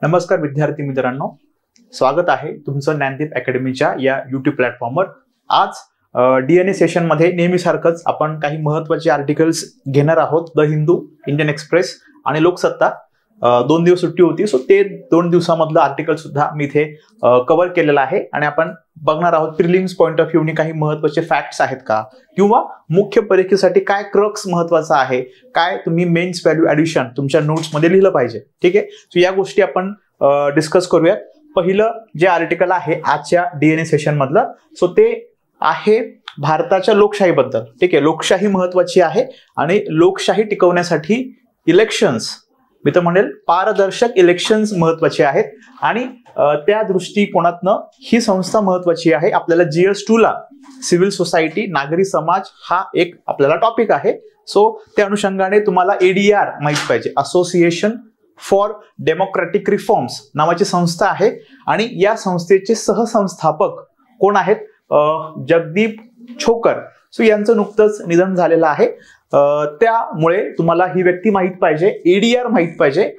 नमस्कार विद्यार्थी मित्रांनो, स्वागत आहे तुमचं ज्ञानदीप अकॅडमीच्या या YouTube प्लॅटफॉर्मवर। आज DNA सेशन मध्ये नेहमीसारखंच आपण काही महत्त्वाचे आर्टिकल्स घेणार आहोत। द हिंदू, इंडियन एक्सप्रेस आणि लोकसत्ता 2 दिवस सुट्टी होती, सो ते 2 दिवसामधलं आर्टिकल सुद्धा मी इथे कव्हर केलेलं आहे आणि आपण बघणार आहोत प्रिलिम्स पॉइंट ऑफ व्ह्यूनी काही महत्त्वाचे फॅक्ट्स आहेत का, किंवा मुख्य परीक्षेसाठी काय क्रक्स महत्त्वाचा आहे, काय तुम्ही मेन्स व्हॅल्यू ॲडिशन तुमच्या नोट्स मध्ये लिहिलं पाहिजे। ठीक आहे, सो या गोष्टी आपण डिस्कस करूयात। पहिलं जे आर्टिकल आहे आजच्या DNA सेशन मधलं, सो ते आहे भारताच्या लोकशाहीबद्दल। ठीक आहे, लोकशाही महत्त्वाची आहे आणि लोकशाही टिकवण्यासाठी इलेक्शन्स, मी तर म्हणेल पारदर्शक इलेक्शन्स महत्त्वाचे आहेत आणि त्या दृष्टिकोनातनं ही संस्था महत्त्वाची आहे। आपल्याला GS2 ला सिव्हिल सोसायटी, नागरी समाज हा एक आपल्याला टॉपिक आहे। सो त्या अनुषंगाने तुम्हाला ADR माहित पाहिजे, असोसिएशन फॉर डेमोक्रेटिक रिफॉर्म्स नावाची संस्था आहे आणि या संस्थेचे सहसंस्थापक कोण आहेत? जगदीप छोकर। सो यांचं नुकतंच निधन झालेलं आहे, त्यामुळे तुम्हाला ही व्यक्ती माहित पाहिजे, ADR माहित पाहिजे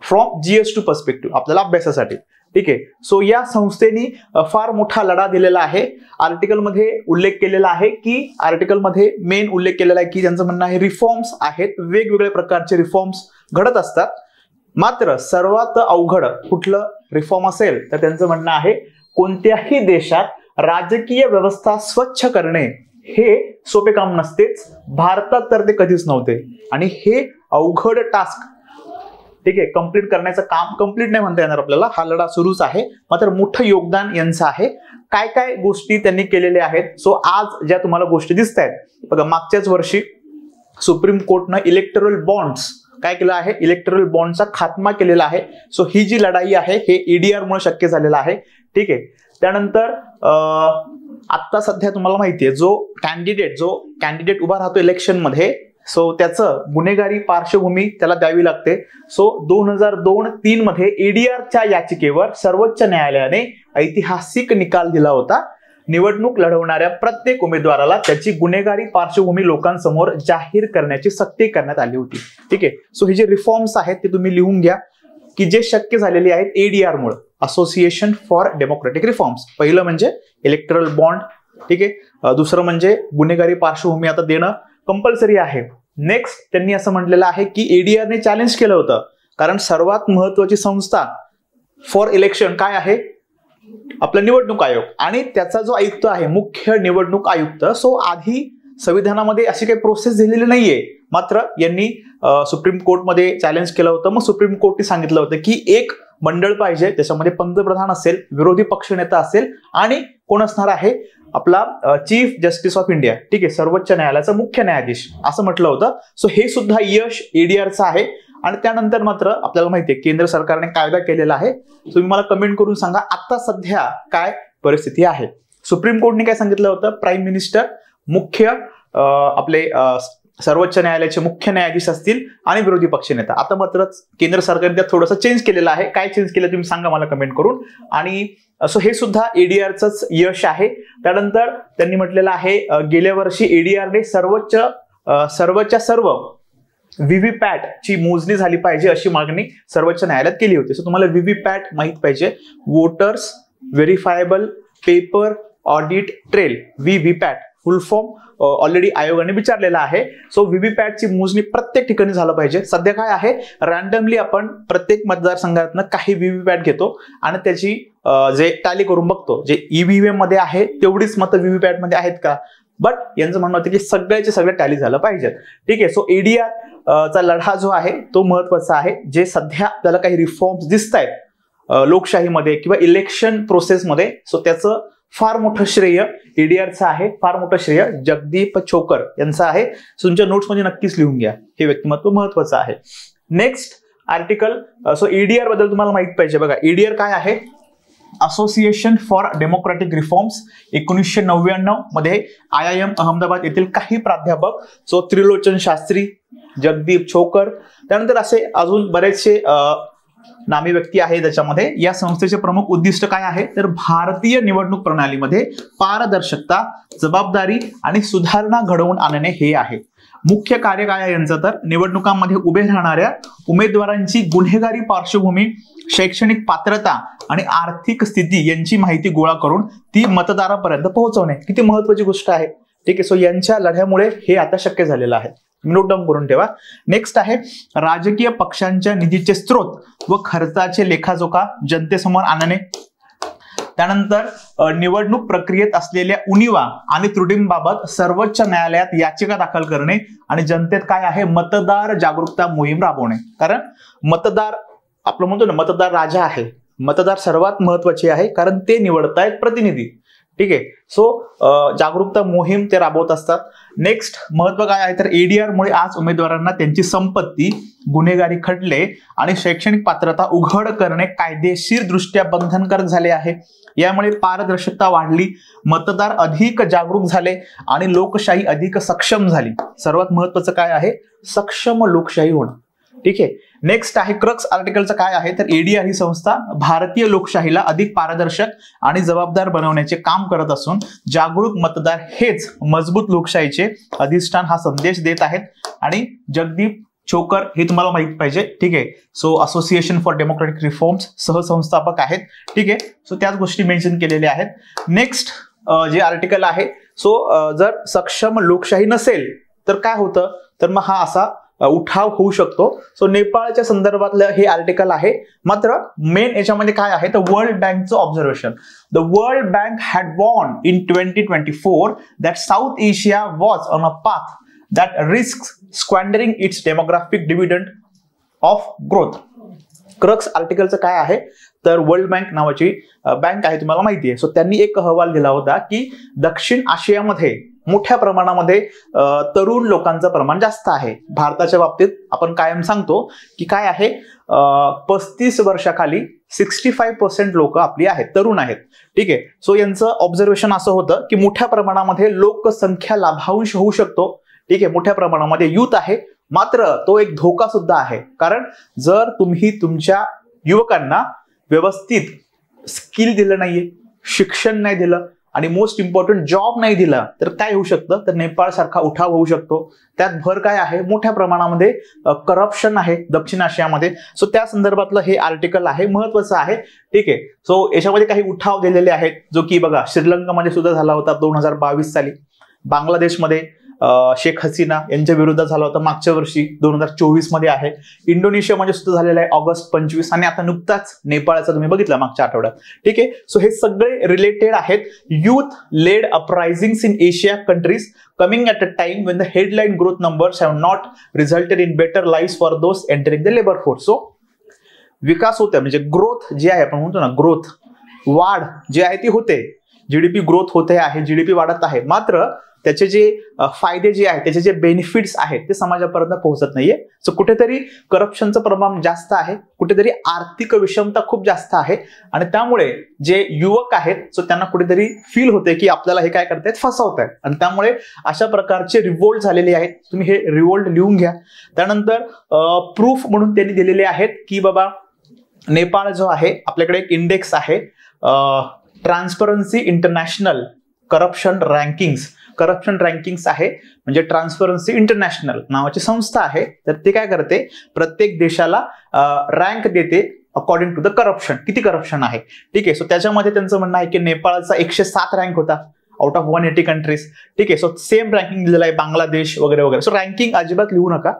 फ्रॉम GS2 पर्स्पेक्टिव्ह आपल्याला अभ्यासासाठी। ठीक आहे, सो या संस्थेने फार मोठा लढा दिलेला आहे। आर्टिकल मध्ये उल्लेख केलेला आहे की आर्टिकलमध्ये मेन उल्लेख केलेला आहे की त्यांचं म्हणणं आहे रिफॉर्म्स आहेत, वेगवेगळ्या प्रकारचे रिफॉर्म्स घडत असतात, मात्र सर्वात अवघड कुठलं रिफॉर्म असेल तर त्यांचं म्हणणं आहे कोणत्याही देशात राजकीय व्यवस्था स्वच्छ करणे हे सोपे काम नसतेच, भारतात तर ते कधीच नव्हते आणि हे अवघड टास्क ठीक आहे कंप्लीट करण्याचं काम, कंप्लीट नाही म्हणता येणार आपल्याला, हा लढा सुरूच आहे, मात्र मोठं योगदान यांचं आहे। काय काय गोष्टी त्यांनी केलेल्या आहेत, सो आज ज्या तुम्हाला गोष्टी दिसत आहेत बघा, मागच्याच वर्षी सुप्रीम कोर्टनं इलेक्टोरल बॉन्ड्स काय केलं आहे, इलेक्टोरल बॉन्डचा खात्मा केलेला आहे। सो ही जी लढाई आहे हे ADR मुळे शक्य झालेलं आहे। ठीक आहे, त्यानंतर आता सध्या तुम्हाला माहिती आहे जो कॅन्डिडेट उभा राहतो इलेक्शन मध्ये, सो त्याचं गुन्हेगारी पार्श्वभूमी त्याला द्यावी लागते। सो 2002-3 मध्ये ADRच्या याचिकेवर सर्वोच्च न्यायालयाने ऐतिहासिक निकाल दिला होता। निवडणूक लढवणाऱ्या प्रत्येक उमेदवाराला त्याची गुन्हेगारी पार्श्वभूमी लोकांसमोर जाहीर करण्याची सक्ती करण्यात आली होती। ठीक आहे, सो हे जे रिफॉर्म्स आहेत ते तुम्ही लिहून घ्या की जे शक्य झालेले आहेत ADR मुळे, असोसिएशन फॉर डेमोक्रेटिक रिफॉर्म्स। पहिलं म्हणजे इलेक्टोरल बॉन्ड, ठीक आहे, दुसरं म्हणजे गुन्हेगारी पार्श्वभूमी आता देणं कंपल्सरी आहे। नेक्स्ट त्यांनी असं म्हटलेलं आहे की ADR ने चॅलेंज केलं होतं, कारण सर्वात महत्वाची संस्था फॉर इलेक्शन काय आहे, आपला निवडणूक आयोग, आणि त्याचा जो आयुक्त आहे मुख्य निवडणूक आयुक्त, सो आधी संविधानामध्ये अशी काही प्रोसेस दिलेली नाहीये, मात्र यांनी सुप्रीम कोर्टमध्ये चॅलेंज केलं होतं। मग सुप्रीम कोर्टने सांगितलं होतं की एक मंडळ पाहिजे, त्याच्यामध्ये पंतप्रधान असेल, विरोधी पक्षनेता असेल आणि कोण असणार आहे, आपला चीफ जस्टिस ऑफ इंडिया, ठीक आहे, सर्वोच्च न्यायालयाचा मुख्य न्यायाधीश असं म्हटलं होतं। सो हे सुद्धा यश ADRचं आहे। आणि त्यानंतर मात्र आपल्याला माहिती आहे केंद्र सरकारने कायदा केलेला आहे। तुम्ही मला कमेंट करून सांगा आता सध्या काय परिस्थिती आहे। सुप्रीम कोर्टने काय सांगितलं होतं, प्राईम मिनिस्टर, मुख्य आपले सर्वोच्च न्यायालयाचे मुख्य न्यायाधीश असतील आणि विरोधी पक्षनेता। आता मात्र केंद्र सरकारने त्यात थोडंसं चेंज केलेलं आहे, काय चेंज केलं तुम्ही सांगा मला कमेंट करून। आणि सो हे सुद्धा ADRचंच यश आहे। त्यानंतर त्यांनी म्हटलेलं आहे गेल्या वर्षी ADRने सर्वच्या सर्व VVPAT ची मोजणी झाली पाहिजे अशी मागणी सर्वोच्च न्यायालयात केली होती। सो तुम्हाला VVPAT माहित पाहिजे, voters verifiable paper audit trail, VVPAT full form already आयोगाने विचारलेला आहे। सो VVPAT ची मोजणी प्रत्येक ठिकाणी झालं पाहिजे। सध्या काय आहे, रॅन्डमली आपण प्रत्येक मतदारसंघातनं काही VVPAT घेतो आणि त्याची जे टॅली करून बघतो, जे EVM मध्ये आहे तेवढीच मतं VVPAT मध्ये आहेत का, बट यांचं म्हणणं होतं की सगळ्याचे सगळे टॅली झालं पाहिजेत। ठीक आहे, सो ADR चा लढा जो आहे तो महत्वाचा आहे। जे सध्या आपल्याला काही रिफॉर्म्स दिसत आहेत लोकशाहीमध्ये किंवा इलेक्शन प्रोसेसमध्ये, सो त्याचं फार मोठं श्रेय ADRचं आहे, फार मोठं श्रेय जगदीप छोकर यांचं आहे। सो तुमच्या नोट्स मध्ये नक्कीच लिहून घ्या, हे व्यक्तिमत्व महत्वाचं आहे। नेक्स्ट आर्टिकल, सो ADR बद्दल तुम्हाला माहित पाहिजे बघा, ADR काय आहे, असोसिएशन फॉर डेमोक्रेटिक रिफॉर्म्स। 1999 मध्ये IIM अहमदाबाद येथील काही प्राध्यापक, सो त्रिलोचन शास्त्री, जगदीप छोकर, त्यानंतर असे अजून बरेचसे नामी व्यक्ती आहे त्याच्यामध्ये। या संस्थेचे प्रमुख उद्दिष्ट काय आहे तर भारतीय निवडणूक प्रणालीमध्ये पारदर्शकता, जबाबदारी आणि सुधारणा घडवून आणणे हे आहे। मुख्य कार्य काय आहे यांचं तर निवडणुकांमध्ये उभे राहणाऱ्या उमेदवारांची गुन्हेगारी पार्श्वभूमी शैक्षणिक पात्रता आणि आर्थिक स्थिती यांची माहिती गोळा करून ती मतदारापर्यंत पोहोचवणे किती महत्वाची गोष्ट आहे. ठीक आहे. सो यांच्या लढ्यामुळे हे आता शक्य झालेलं आहे. नोट डाऊन करून ठेवा. नेक्स्ट आहे राजकीय पक्षांच्या निधीचे स्रोत व खर्चाचे लेखाजोखा जनतेसमोर आणणे. त्यानंतर निवडणूक प्रक्रियेत असलेल्या उणिवा आणि त्रुटींबाबत सर्वोच्च न्यायालयात याचिका दाखल करणे आणि जनतेत काय आहे मतदार जागरूकता मोहीम राबवणे. कारण मतदार आपलं म्हणतो ना मतदार राजा आहे. मतदार सर्वात महत्वाचे आहे कारण ते निवडतायत प्रतिनिधी. ठीक आहे. सो जागरूकता मोहीम ते राबवत असतात. नेक्स्ट महत्व काय आहे तर एडीआर मुळे आज उमेदवारांना त्यांची संपत्ती, गुन्हेगारी खटले आणि शैक्षणिक पात्रता उघड करणे कायदेशीर दृष्ट्या बंधनकारक झाले आहे. यामुळे पारदर्शकता वाढली, मतदार अधिक जागरूक झाले आणि लोकशाही अधिक सक्षम झाली. सर्वात महत्वाचं काय आहे सक्षम लोकशाही होणं. ठीक आहे. नेक्स्ट आहे क्रक्स आर्टिकलचं काय आहे तर एडीआर ही संस्था भारतीय लोकशाहीला अधिक पारदर्शक आणि जबाबदार बनवण्याचे काम करत असून जागरूक मतदार हेच मजबूत लोकशाहीचे अधिष्ठान हा संदेश देत आहेत. आणि जगदीप छोकर हे तुम्हाला माहित पाहिजे. ठीक आहे. So association for democratic reforms सहसंस्थापक आहेत. ठीक आहे. सो त्याच गोष्टी मेन्शन केलेल्या आहेत. नेक्स्ट जे आर्टिकल आहे सो जर सक्षम लोकशाही नसेल तर काय होतं तर मग हा असा उठाव होऊ शकतो. सो नेपाळच्या संदर्भातलं हे आर्टिकल आहे. मात्र मेन याच्यामध्ये काय आहे तर वर्ल्ड बँकचं observation. The world bank had warned in 2024 that South Asia was on a path that risks squandering its demographic dividend of growth. Crux आर्टिकलचं काय आहे तर वर्ल्ड बँक नावाची बँक आहे तुम्हाला माहिती आहे. सो त्यांनी एक अहवाल दिला होता की दक्षिण आशियामध्ये मोठ्या प्रमाणामध्ये तरुण लोकांचं प्रमाण जास्त आहे. भारताच्या बाबतीत आपण कायम सांगतो की काय आहे 35 वर्षाखाली 65% लोक आपली आहेत तरुण आहेत. ठीक आहे. सो यांचं ऑब्झर्वेशन असं होतं की मोठ्या प्रमाणामध्ये लोकसंख्या लाभांश होऊ शकतो. ठीक आहे. मोठ्या प्रमाणामध्ये युथ आहे. मात्र तो एक धोका सुद्धा आहे. कारण जर तुम्ही तुमच्या युवकांना व्यवस्थित स्किल दिलं नाहीये, शिक्षण नाही दिलं आणि मोस्ट इम्पॉर्टंट जॉब नाही दिला तर काय होऊ शकतं तर नेपाळ सारखा उठाव होऊ शकतो. त्यात भर काय आहे मोठ्या प्रमाणामध्ये करप्शन आहे दक्षिण आशियामध्ये. सो त्या संदर्भातलं हे आर्टिकल आहे महत्वाचं आहे. ठीक आहे. सो याच्यामध्ये काही उठाव दिलेले आहेत जो की बघा श्रीलंकामध्ये सुद्धा झाला होता 2022 साली. बांगलादेशमध्ये शेख हसीना यांच्या विरोधात झाला होता मागच्या वर्षी 2024 मध्ये आहे. इंडोनेशियामध्ये सुद्धा झालेला आहे ऑगस्ट 25 आणि आता नुकताच नेपाळचा तुम्ही बघितला मागच्या आठवड्यात. ठीक आहे. सो हे सगळे रिलेटेड आहेत. Youth led uprisings in Asia countries coming at a time when the headline growth numbers have not resulted in better life for those entering the labour force. So विकास होते म्हणजे ग्रोथ जे आहे आपण म्हणतो ना ग्रोथ वाढ जी आहे ती होते. जीडीपी ग्रोथ होते आहे, जीडीपी वाढत आहे. मात्र त्याचे जे फायदे जे आहेत त्याचे जे बेनिफिट्स आहेत ते समाजापर्यंत पोहोचत नाहीये. सो कुठेतरी करप्शनचं प्रमाण जास्त आहे, कुठेतरी आर्थिक विषमता खूप जास्त आहे आणि त्यामुळे जे युवक आहेत सो त्यांना कुठेतरी फील होते की आपल्याला हे काय करतायत फसवतायत आणि त्यामुळे अशा प्रकारचे रिवोल्ट झालेले आहेत. तुम्ही हे रिवोल्ट लिहून घ्या. त्यानंतर प्रूफ म्हणून त्यांनी दिलेले आहेत की बाबा नेपाळ जो आहे आपल्याकडे एक इंडेक्स आहे ट्रान्सपरन्सी इंटरनॅशनल करप्शन रँकिंग्स आहे. म्हणजे ट्रान्सपरन्सी इंटरनॅशनल नावाची संस्था आहे. तर ते काय करते प्रत्येक देशाला रँक देते अकॉर्डिंग टू द करप्शन, किती करप्शन आहे. ठीक आहे. सो त्याच्यामध्ये त्यांचं म्हणणं आहे की नेपाळचा 107 रँक होता आउट ऑफ 180 कंट्रीज. ठीक आहे. सो सेम रँकिंग दिलेलं आहे बांगलादेश वगैरे वगैरे. सो रँकिंग अजिबात लिहू नका.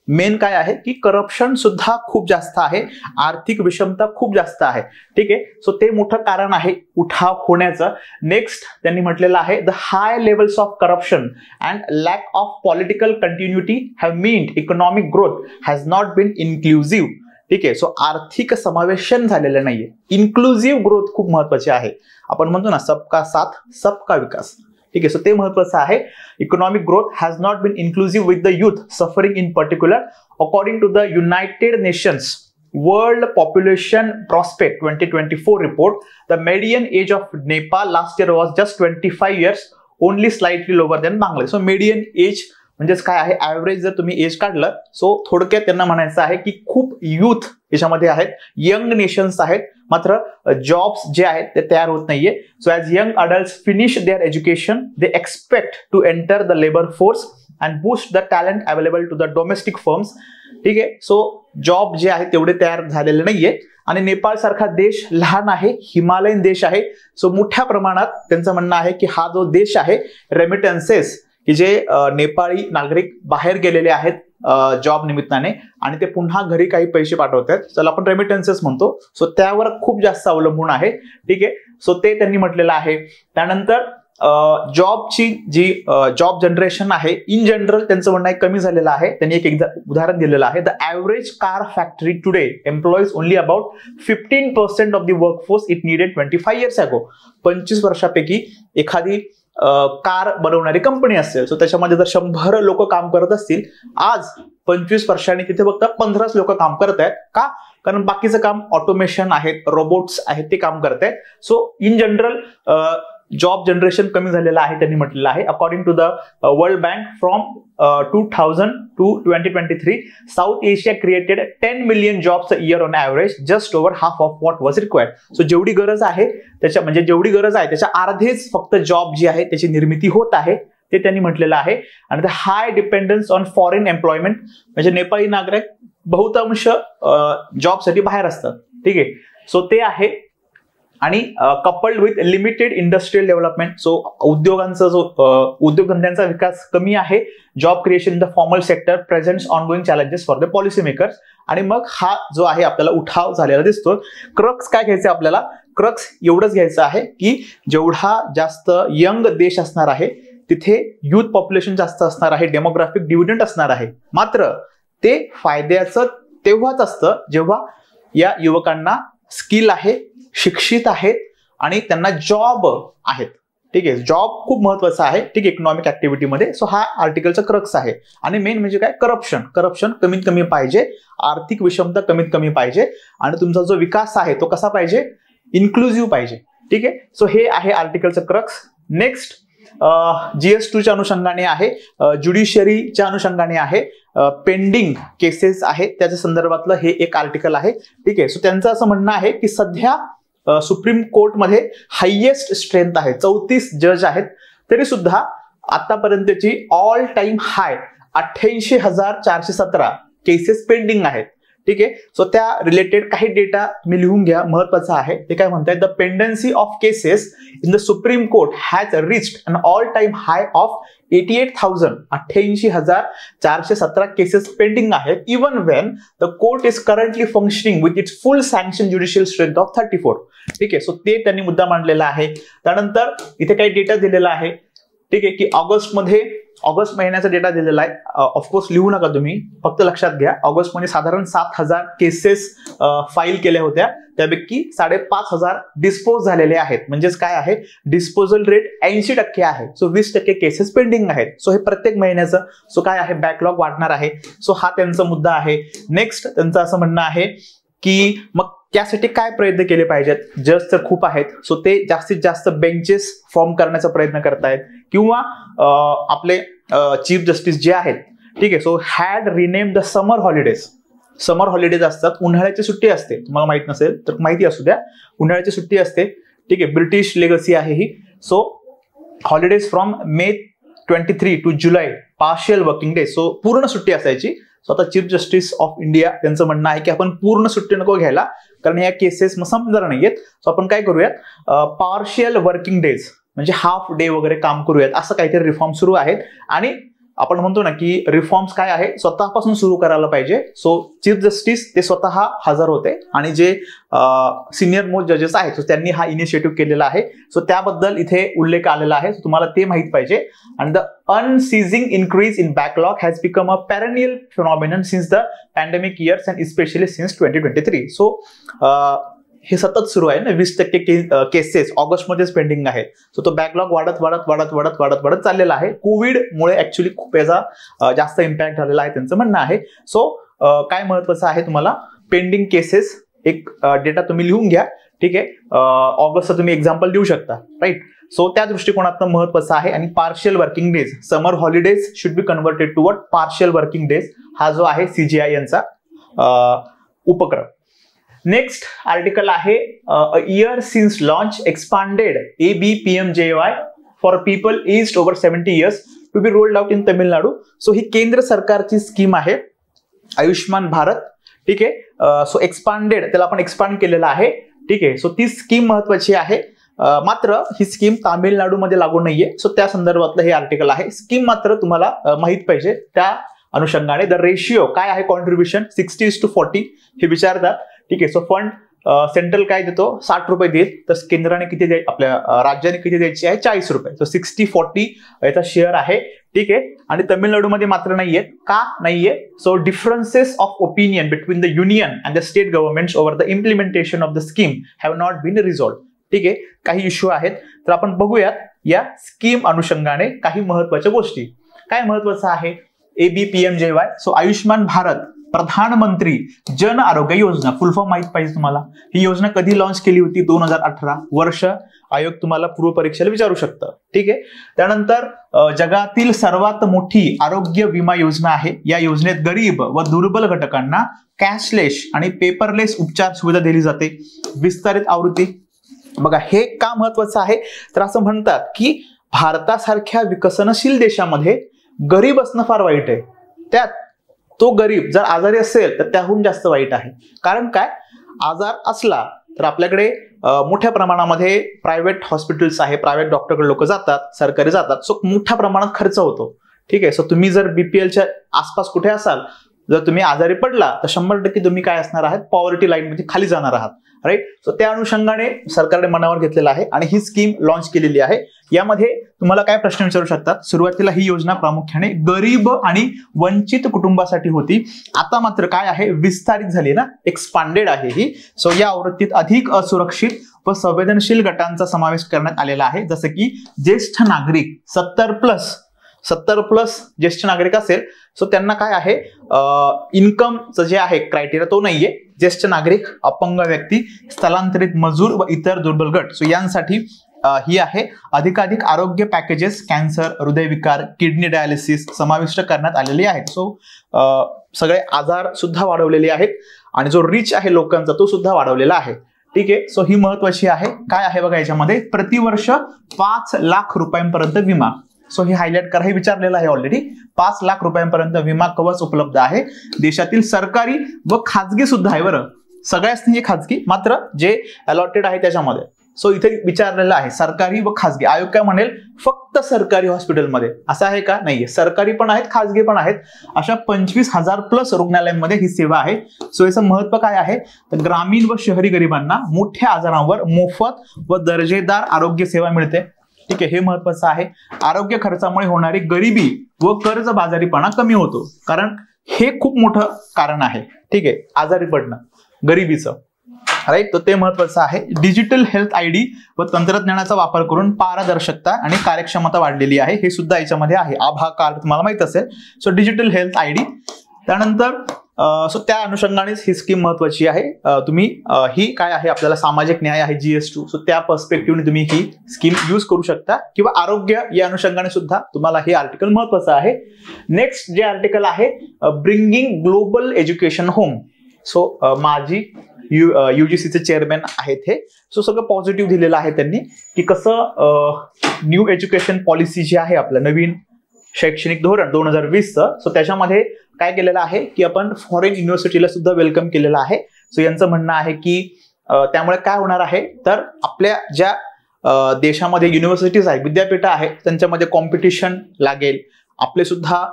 मेन काय आहे की करप्शन सुद्धा खूप जास्त आहे, आर्थिक विषमता खूप जास्त आहे. ठीक आहे. सो ते मोठं कारण आहे उठाव होण्याचं. नेक्स्ट त्यांनी म्हटलेलं आहे the high levels of corruption and lack of political continuity have meant economic growth has not been inclusive. ठीक आहे. सो आर्थिक समावेशन झालेलं नाहीये. इन्क्लुझिव्ह ग्रोथ खूप महत्वाची आहे. आपण म्हणतो ना सबका साथ सबका विकास. ठीक आहे. सो ते महत्वाचं आहे. Economic growth has not been inclusive with the youth suffering in particular according to the United Nations World Population Prospect 2024 report. The median age of Nepal last year was just 25 years, only slightly lower than Bangladesh. So median age म्हणजेच काय आहे average जर तुम्ही age काढलं so थोडक्यात त्यांना म्हणायचं आहे की खूप युथ याच्यामध्ये आहेत, यंग नेशन्स आहेत. मात्र जॉब्स जे आहेत ते तयार होत नाहीये. So as young adults finish their education they expect to enter the labour force and boost the talent available to the domestic firms. ठीक आहे. सो जॉब जे आहे तेवढे तयार झालेले नाहीये आणि नेपाळ सारखा देश लहान आहे, हिमालयन देश आहे. सो मोठ्या प्रमाणात त्यांचं म्हणणं आहे की हा जो देश आहे रेमिटन्सेस की जे नेपाळी नागरिक बाहेर गेलेले आहेत जॉब निमित्ताने आणि ते पुन्हा घरी काही पैसे पाठवतात, त्याला आपण रेमिटन्सेस म्हणतो. सो त्यावर खूप जास्त अवलंबून आहे. ठीक आहे. सो ते त्यांनी म्हटलेलं आहे. त्यानंतर जॉबची जी जॉब जनरेशन आहे इन जनरल त्यांचं म्हणणं आहे कमी झालेलं आहे. त्यांनी एक उदाहरण दिलेलं आहे. The average car factory today employees only about 15% of the workforce it needed 25 years ago. 25 वर्षापैकी एखादी कार बनवणारी कंपनी असेल, सो त्याच्यामध्ये जर 100 लोक काम करत असतील, आज 25 वर्षांनी तिथे फक्त 15 लोक काम करत आहेत. का? कारण बाकीचं काम ऑटोमेशन आहेत, रोबोट्स आहेत ते काम करत आहेत. So in general job generation कमी झालेलं आहे त्यांनी म्हटलेलं आहे. According to the world Bank from 2000 to 2023 South Asia created 10 million jobs a year on average, just over half of what was required. So जेवढी गरज आहे जेवढी गरज आहे त्याच्या अर्धेच फक्त जॉब जी आहे त्याची निर्मिती होत आहे ते त्यांनी म्हटलेलं आहे. आणि the high dependence on foreign employment, म्हणजे नेपाळी नागरिक बहुतांश जॉबसाठी बाहेर असतात. ठीक आहे. सो ते आहे. आणि coupled with limited industrial development, so उद्योगांचा जो उद्योगधंद्यांचा विकास कमी आहे. Job creation in the formal sector presents ongoing challenges for the policy makers. आणि मग हा जो आहे आपल्याला उठाव झालेला दिसतो. क्रक्स काय घ्यायचं आपल्याला? क्रक्स एवढंच घ्यायचं आहे की जेवढा जास्त यंग देश असणार आहे तिथे युथ पॉप्युलेशन जास्त असणार आहे, डेमोग्राफिक डिव्हिडंड असणार आहे. मात्र ते फायद्याचं तेव्हाच असतं जेव्हा या युवकांना स्किल आहे, शिक्षित आहेत आणि त्यांना जॉब आहेत. ठीक आहे. जॉब खूप महत्वाचा आहे. ठीक आहे. इकॉनॉमिक ऍक्टिव्हिटीमध्ये. सो हा आर्टिकलचा क्रक्स आहे. आणि मेन म्हणजे काय? करप्शन कमीत कमी पाहिजे, आर्थिक विषमता कमीत कमी पाहिजे आणि तुमचा जो विकास आहे तो कसा पाहिजे? इन्क्लुझिव्ह पाहिजे. ठीक आहे. सो हे आहे आर्टिकलचं क्रक्स. नेक्स्ट GS2च्या अनुषंगाने आहे, ज्युडिशियरीच्या अनुषंगाने आहे, पेंडिंग केसेस आहेत त्याच्या संदर्भातलं हे एक आर्टिकल आहे. ठीक आहे. सो त्यांचं असं म्हणणं आहे की सध्या सुप्रीम कोर्टमध्ये हायेस्ट स्ट्रेंथ आहे, 34 जज आहेत, तरी सुद्धा आतापर्यंतची ऑल टाइम हाय 88,417 केसेस पेंडिंग आहेत. ठीक आहे. सो त्या रिलेटेड काही डेटा मी लिहून घ्या, महत्वाचा आहे. ते काय म्हणताय? The pendency of cases in the Supreme Court has reached an all time high of 88,417 cases pending आहेत, even when the court is currently functioning with its full sanction judicial strength of 34. ठीक आहे. So ते त्यांनी मुद्दा मांडलेला आहे. त्यानंतर इथे काही डेटा दिलेला आहे. ठीक आहे. की ऑगस्ट महिन्याचा डेटा दिलेला आहे. ऑफकोर्स लिहू नका तुम्ही, फक्त लक्षात घ्या. ऑगस्टमध्ये साधारण 7,000 केसेस फाईल केल्या होत्या, त्यापैकी 5,500 डिस्पोज झालेले आहेत. म्हणजेच काय आहे? डिस्पोजल रेट 80% आहे. सो 20% केसेस पेंडिंग आहेत. सो हे प्रत्येक महिन्याचं सो काय आहे? बॅकलॉग वाढणार आहे. सो हा त्यांचा मुद्दा आहे. नेक्स्ट त्यांचं असं म्हणणं आहे की मग त्यासाठी काय प्रयत्न केले पाहिजेत? जज तर खूप आहेत, सो ते जास्तीत जास्त बेंचेस फॉर्म करण्याचा प्रयत्न करतायत किंवा आपले चीफ जस्टिस जे आहेत, ठीक आहे, so had rename the summer holidays असतात, उन्हाळ्याची सुट्टी असते. तुम्हाला माहित नसेल तर माहिती असू द्या, उन्हाळ्याची सुट्टी असते. ठीक आहे. ब्रिटिश लेगसी आहे ही. So holidays from May 23 to July partial working day. So पूर्ण सुट्टी असायची. सो आता चीफ जस्टिस ऑफ इंडिया त्यांचं म्हणणं आहे की आपण पूर्ण सुट्टी नको घ्यायला, कारण या केसेस मग समजणार नाहीयेत. सो आपण काय करूयात? पार्शियल वर्किंग डेज म्हणजे हाफ डे वगैरे काम करूयात, असं काहीतरी रिफॉर्म सुरू आहेत. आणि आपण म्हणतो ना की रिफॉर्म्स काय आहे? स्वतःपासून सुरू करायला पाहिजे. सो चीफ जस्टिस ते स्वतः हजर होते आणि जे सिनियर मोस्ट जजेस आहेत त्यांनी हा इनिशिएटिव्ह केलेला आहे. सो त्याबद्दल इथे उल्लेख आलेला आहे, तुम्हाला ते माहित पाहिजे. आणि the unceasing increase in backlog has become a perennial phenomenon since the pandemic years and specially since 2023. So हे सतत सुरू आहे ना. 20% केसेस ऑगस्टमध्येच पेंडिंग आहेत. सो तो बॅकलॉग वाढत चाललेला आहे. कोविडमुळे ऍक्च्युली खूप याचा जास्त इम्पॅक्ट झालेला आहे त्यांचं म्हणणं आहे. सो काय महत्वाचं आहे तुम्हाला? पेंडिंग केसेस एक डेटा तुम्ही लिहून घ्या. ठीक आहे. ऑगस्टचा तुम्ही एक्झाम्पल देऊ शकता, राईट. सो त्या दृष्टिकोनातून महत्वाचं आहे. आणि partial working days, summer holidays should be converted to what? Partial working days. हा जो आहे CGI यांचा उपक्रम. नेक्स्ट आर्टिकल आहे a year since launch expanded ABPMJY for people aged over 70 years to be rolled out in Tamil Nadu. So ही केंद्र सरकारची scheme आहे आयुष्मान भारत. ठीक आहे. सो एक्सपांडेड, त्याला आपण एक्सपांड केलेलं आहे. ठीक आहे. सो ती स्कीम महत्वाची आहे. मात्र ही स्कीम तामिळनाडूमध्ये लागू नाहीये. सो त्या संदर्भातलं हे आर्टिकल आहे. स्कीम मात्र तुम्हाला माहित पाहिजे. त्या अनुषंगाने द रेशिओ काय आहे कॉन्ट्रीब्युशन 60:40 हे विचारतात. ठीक आहे. सो फंड सेंट्रल काय देतो 60 रुपये देईल, तर केंद्राने किती आपल्या राज्याने किती द्यायची आहे 40 रुपये. सो 60-40 याचा शेअर आहे. ठीक आहे. आणि तामिळनाडूमध्ये मात्र नाहीये. का नाहीये? So differences of opinion between the union and the state governments over the implementation of the scheme have not been resolved. ठीक आहे. काही इश्यू आहेत, तर आपण बघूयात या स्कीम अनुषंगाने काही महत्वाच्या गोष्टी. काय महत्वाचं आहे? ABPMJY. सो आयुष्मान भारत प्रधानमंत्री जन आरोग्य योजना, फुल फॉर्म माहित पाहिजे तुम्हाला. ही योजना कधी लॉन्च केली होती? 2018. वर्ष आयोग तुम्हाला पूर्व परीक्षेला विचारू शकतं. ठीक आहे. त्यानंतर जगातील सर्वात मोठी आरोग्य विमा योजना आहे. या योजनेत गरीब व दुर्बल घटकांना कॅशलेस आणि पेपरलेस उपचार सुविधा दिली जाते. विस्तारित आवृत्ती बघा, हे का महत्वाचं आहे? तर असं म्हणतात की भारतासारख्या विकसनशील देशामध्ये गरीब असणं फार वाईट आहे. त्यात तो गरीब जर आजारी असेल तर त्याहून जास्त वाईट आहे. कारण काय, आजार असला तर आपल्याकडे मोठ्या प्रमाणामध्ये प्रायव्हेट हॉस्पिटल्स आहे, प्रायव्हेट डॉक्टरकडे लोक जातात, सरकारी जातात. सो मोठ्या प्रमाणात खर्च होतो. ठीक आहे. सो तुम्ही जर BPLच्या आसपास कुठे असाल, जर तुम्ही आजारी पडला तर 100% तुम्ही काय असणार आहात? पॉवर्टी लाईन मध्ये खाली जाणार आहात. राईट. सो त्या अनुषंगाने सरकारने मनावर घेतलेला आहे आणि ही स्कीम लॉन्च केलेली आहे. यामध्ये तुम्हाला काय प्रश्न विचारू शकतात? सुरुवातीला ही योजना प्रामुख्याने गरीब आणि वंचित कुटुंबासाठी होती. आता मात्र काय आहे? विस्तारित झाली ना, एक्सपांडेड आहे ही. सो या आवृत्तीत अधिक असुरक्षित व संवेदनशील गटांचा समावेश करण्यात आलेला आहे. जसं की ज्येष्ठ नागरिक 70 प्लस ज्येष्ठ नागरिक असेल, सो त्यांना काय आहे इन्कमचं जे आहे क्रायटेरिया तो नाहीये. ज्येष्ठ नागरिक, अपंग व्यक्ती, स्थलांतरित मजूर व इतर दुर्बल गट, सो यांसाठी ही आहे. अधिकाधिक आरोग्य पॅकेजेस कॅन्सर, हृदयविकार, किडनी डायलिसिस समाविष्ट करण्यात आलेले आहेत. सो सगळे आजार सुद्धा वाढवलेले आहेत आणि जो रिच आहे लोकांचा तो सुद्धा वाढवलेला आहे. ठीक आहे. सो ही महत्वाची आहे. काय आहे बघा याच्यामध्ये? प्रतिवर्ष 5 लाख रुपयांपर्यंत विमा. सो हे हायलाइट करा, हे विचारलेलं आहे ऑलरेडी. 5 लाख रुपयांपर्यंत विमा कवच उपलब्ध आहे. देशातील सरकारी व खाजगी सुद्धा आहे बरं, सगळ्याच नाही खाजगी, मात्र जे अलॉटेड आहे त्याच्यामध्ये. सो इथे विचारलेलं आहे सरकारी व खाजगी. आयोग काय म्हणेल? फक्त सरकारी हॉस्पिटलमध्ये. असं आहे का? नाहीये. सरकारी पण आहेत, खाजगी पण आहेत. अशा 25,000 प्लस रुग्णालयांमध्ये ही सेवा आहे. सो याचं महत्व काय आहे? तर ग्रामीण व शहरी गरिबांना मोठ्या आजारांवर मोफत व दर्जेदार आरोग्य सेवा मिळते. ठीक आहे. हे महत्वाचं आहे. आरोग्य खर्चामुळे होणारी गरिबी व कर्जबाजारीपणा कमी होतो, कारण हे खूप मोठं कारण आहे. ठीक आहे, आजारी पडणं, गरिबीचं. राईट. तर ते महत्वाचं आहे. डिजिटल हेल्थ ID व तंत्रज्ञानाचा वापर करून पारदर्शकता आणि कार्यक्षमता वाढलेली आहे. हे सुद्धा याच्यामध्ये आहे. आभा कार्ड तुम्हाला माहित असेल. So digital health ID. त्यानंतर सो त्या अनुषंगानेच ही स्कीम महत्वाची आहे. तुम्ही ही काय आहे आपल्याला सामाजिक न्याय आहे GS2. सो त्या पर्स्पेक्टिव्हने तुम्ही ही स्कीम यूज करू शकता, किंवा आरोग्य या अनुषंगाने सुद्धा तुम्हाला हे आर्टिकल महत्वाचं आहे. नेक्स्ट जे आर्टिकल आहे bringing global education home. So माझी UGCचे चेअरमॅन आहेत हे. सो सगळं पॉझिटिव्ह दिलेलं आहे त्यांनी की कसं न्यू एज्युकेशन पॉलिसी जी आहे आपलं नवीन शैक्षणिक धोरण 2020चं, सो त्याच्यामध्ये काय केलेलं आहे की आपण फॉरेन युनिव्हर्सिटीला सुद्धा वेलकम केलेलं आहे. सो यांचं म्हणणं आहे की त्यामुळे काय होणार आहे, तर आपल्या ज्या देशामध्ये युनिव्हर्सिटीज आहेत, विद्यापीठ आहेत, त्यांच्यामध्ये कॉम्पिटिशन लागेल. आपले सुद्धा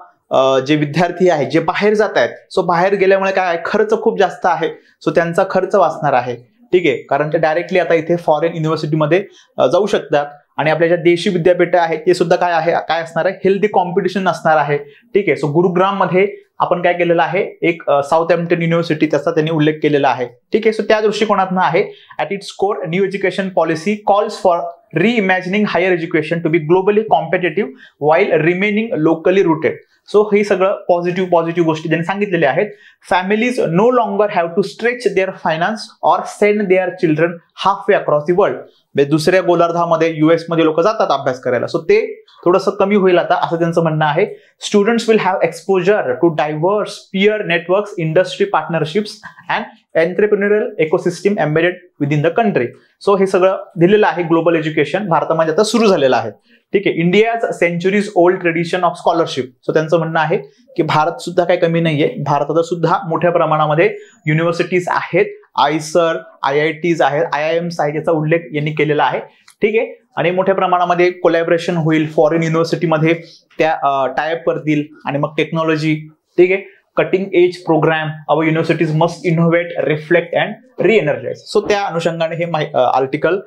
जे विद्यार्थी आहेत जे बाहेर जात आहेत, सो बाहेर गेल्यामुळे काय खर्च खूप जास्त आहे. सो त्यांचा खर्च वाचणार आहे. ठीक आहे, कारण ते डायरेक्टली आता इथे फॉरेन युनिव्हर्सिटीमध्ये जाऊ शकतात. आणि आपल्या ज्या देशी विद्यापीठ आहेत ते सुद्धा काय असणार आहे, हेल्दी कॉम्पिटिशन असणार आहे. ठीक आहे. सो गुरुग्राम मध्ये आपण काय केलेलं आहे, एक साऊथहॅम्प्टन युनिव्हर्सिटी त्याचा त्यांनी उल्लेख केलेला आहे. ठीक आहे. सो त्या दृष्टिकोनातून आहे at its core new education policy calls for reimagining higher education to be globally competitive while remaining locally rooted. So हे सगळं पॉझिटिव्ह गोष्टी त्यांनी सांगितलेल्या आहेत. Families no longer have to stretch their finance or send their children half way across the world. म्हणजे दुसऱ्या गोलार्धामध्ये US मध्ये लोक जातात अभ्यास करायला, सो ते थोडंसं कमी होईल आता, असं त्यांचं म्हणणं आहे. Students will have exposure to diverse peer networks, industry partnerships and entrepreneurial ecosystem embedded within the country. So हे सगळं दिलेलं आहे. ग्लोबल एज्युकेशन भारतामध्ये आता सुरू झालेलं आहे. ठीक आहे. India's centuries old tradition of scholarship. So त्यांचं म्हणणं आहे की भारत सुद्धा काही कमी नाहीये. भारतात सुद्धा मोठ्या प्रमाणामध्ये युनिव्हर्सिटीज आहेत, आयसर, IITs आहेत, IIMs आहेत, याचा उल्लेख यांनी केलेला आहे. ठीक आहे. आणि मोठ्या प्रमाणामध्ये कोलॅबोरेशन होईल, फॉरेन युनिव्हर्सिटीमध्ये त्या टायअप करतील आणि मग टेक्नॉलॉजी. ठीक आहे. Cutting edge programme, our universities must innovate, reflect and reenergise. So त्या अनुषंगाने हे आर्टिकल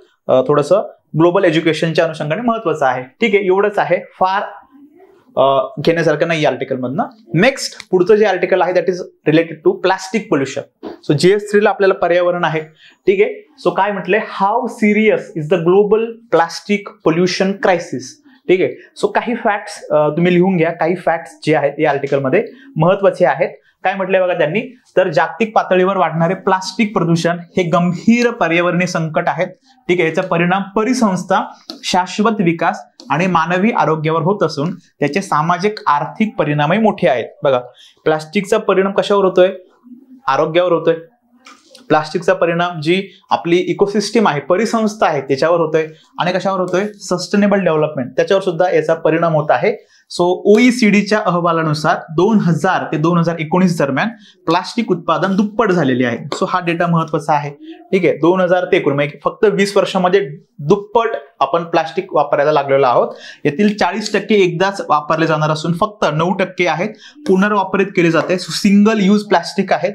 थोडंसं ग्लोबल एज्युकेशनच्या अनुषंगाने महत्वाचं आहे. ठीक आहे. एवढंच आहे, फार घेण्यासारखं नाही आर्टिकल मधनं. नेक्स्ट पुढचं जे आर्टिकल आहे that is related to plastic pollution. So GS3 ला आपल्याला पर्यावरण आहे. ठीक आहे. सो काय म्हटलंय, how serious is the global plastic pollution crisis. ठीक आहे. सो काही फॅक्ट्स तुम्ही लिहून घ्या. काही फॅक्ट्स जे आहेत या आर्टिकलमध्ये महत्वाचे आहेत. काय म्हटलंय बघा त्यांनी, तर जागतिक पातळीवर वाढणारे प्लास्टिक प्रदूषण हे गंभीर पर्यावरणीय संकट आहेत. ठीक आहे. याचा परिणाम परिसंस्था, शाश्वत विकास आणि मानवी आरोग्यावर होत असून त्याचे सामाजिक आर्थिक परिणामही मोठे आहेत. बघा, प्लास्टिकचा परिणाम कशावर होतोय, आरोग्यावर होतोय. प्लास्टिकचा परिणाम जी आपली इकोसिस्टम आहे, परिसंस्था आहे, त्याच्यावर होतोय. आणि कशावर होतोय, सस्टेनेबल डेव्हलपमेंट, त्याच्यावर सुद्धा याचा परिणाम होत आहे. सो OECDच्या अहवालानुसार 2000 ते 2019 दरम्यान प्लास्टिक उत्पादन दुप्पट झालेले आहे. सो हा डेटा महत्वाचा आहे. ठीक आहे. 2000 ते 19 फक्त 20 वर्षामध्ये दुप्पट आपण प्लास्टिक वापरायला लागलेलो आहोत. यातील 40% एकदाच वापरले जाणार असून फक्त 9% आहेत पुनर्वापरित केले जाते. सो सिंगल यूज प्लास्टिक आहेत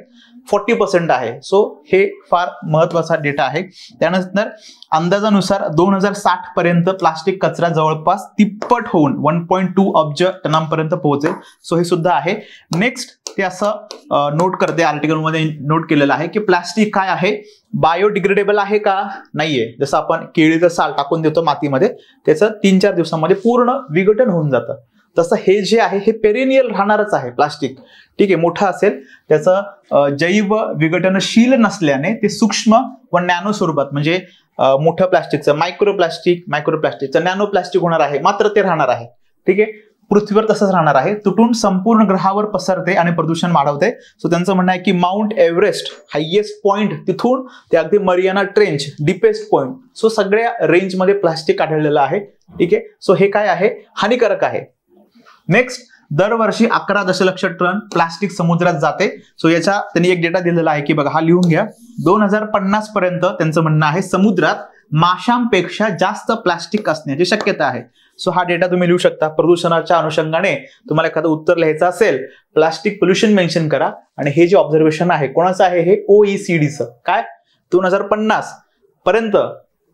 40% आहे. सो हे फार महत्वाचा डेटा आहे. त्यानंतर अंदाजानुसार 2060 पर्यंत प्लास्टिक कचरा जवळपास तिप्पट होऊन 1.2 अब्ज टनांपर्यंत पोहोचेल. सो हे सुद्धा आहे. नेक्स्ट ते असं नोट करते, आर्टिकलमध्ये नोट केलेलं आहे की प्लास्टिक काय आहे, बायोडिग्रेडेबल आहे का, नाहीये. जसं आपण केळीचं साल टाकून देतो मातीमध्ये, त्याचं 3-4 दिवसांमध्ये पूर्ण विघटन होऊन जातं. तसं हे जे आहे हे पेरेनियल राहणारच आहे प्लास्टिक. ठीक आहे. मोठं असेल, त्याचं जैव विघटनशील नसल्याने ते सूक्ष्म व नॅनो स्वरूपात, म्हणजे मोठं प्लास्टिकचं मायक्रोप्लास्टिकचं नॅनो प्लास्टिक होणार आहे, मात्र ते राहणार आहे. ठीक आहे. पृथ्वीवर तसंच राहणार आहे, तुटून संपूर्ण ग्रहावर पसरते आणि प्रदूषण वाढवते. सो त्यांचं म्हणणं आहे की माउंट एव्हरेस्ट हायएस्ट पॉइंट, तिथून ते अगदी Mariana trench deepest point, so सगळ्या रेंजमध्ये प्लास्टिक आढळलेलं आहे. ठीक आहे. सो हे काय आहे, हानिकारक आहे. नेक्स्ट, दरवर्षी 11 दशलक्ष टन प्लास्टिक समुद्रात जाते. सो याचा त्यांनी एक डेटा दिलेला आहे की बघा, हा लिहून घ्या. 2050 पर्यंत त्यांचं म्हणणं आहे समुद्रात माशांपेक्षा जास्त प्लास्टिक असण्याची शक्यता आहे. सो हा डेटा तुम्ही लिहू शकता. प्रदूषणाच्या अनुषंगाने तुम्हाला एखादं उत्तर लिहायचं असेल, प्लास्टिक पोल्युशन मेन्शन करा. आणि हे जे ऑब्झर्वेशन आहे कोणाचं आहे, हे OECDचं. काय, 2050 पर्यंत